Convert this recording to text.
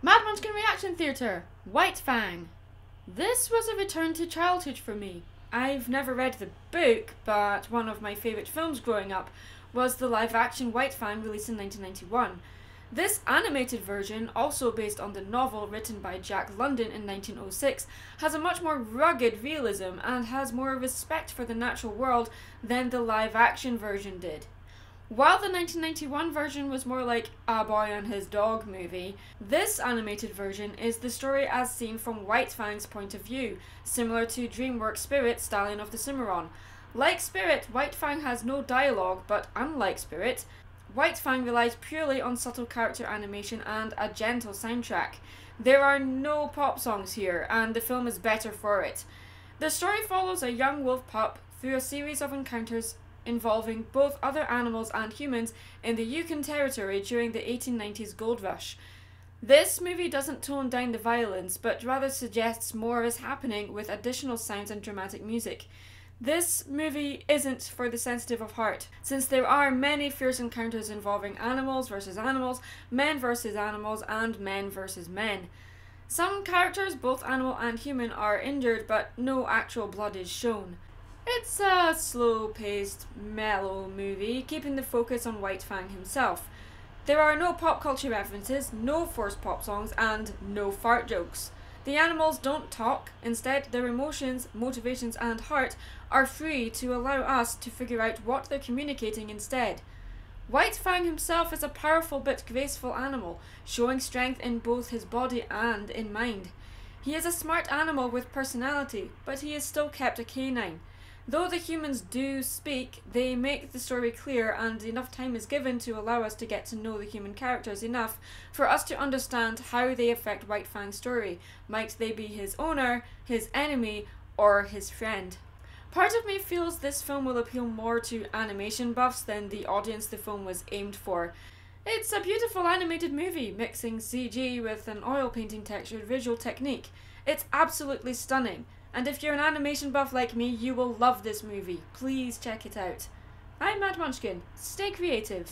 Mad Munchkin Reaction Theatre, White Fang. This was a return to childhood for me. I've never read the book, but one of my favourite films growing up was the live-action White Fang released in 1991. This animated version, also based on the novel written by Jack London in 1906, has a much more rugged realism and has more respect for the natural world than the live-action version did. While the 1991 version was more like a boy and his dog movie, this animated version is the story as seen from White Fang's point of view, similar to DreamWorks' Spirit, Stallion of the Cimarron. Like Spirit, White Fang has no dialogue, but unlike Spirit, White Fang relies purely on subtle character animation and a gentle soundtrack. There are no pop songs here, and the film is better for it. The story follows a young wolf pup through a series of encounters involving both other animals and humans in the Yukon Territory during the 1890s gold rush. This movie doesn't tone down the violence, but rather suggests more is happening with additional sounds and dramatic music. This movie isn't for the sensitive of heart, since there are many fierce encounters involving animals versus animals, men versus animals, and men versus men. Some characters, both animal and human, are injured, but no actual blood is shown. It's a slow-paced, mellow movie, keeping the focus on White Fang himself. There are no pop culture references, no forced pop songs, and no fart jokes. The animals don't talk, instead their emotions, motivations and heart are free to allow us to figure out what they're communicating instead. White Fang himself is a powerful but graceful animal, showing strength in both his body and in mind. He is a smart animal with personality, but he is still kept a canine. Though the humans do speak, they make the story clear and enough time is given to allow us to get to know the human characters enough for us to understand how they affect White Fang's story. Might they be his owner, his enemy, or his friend? Part of me feels this film will appeal more to animation buffs than the audience the film was aimed for. It's a beautiful animated movie, mixing CG with an oil painting textured visual technique. It's absolutely stunning. And if you're an animation buff like me, you will love this movie. Please check it out. I'm Mad Munchkin. Stay creative.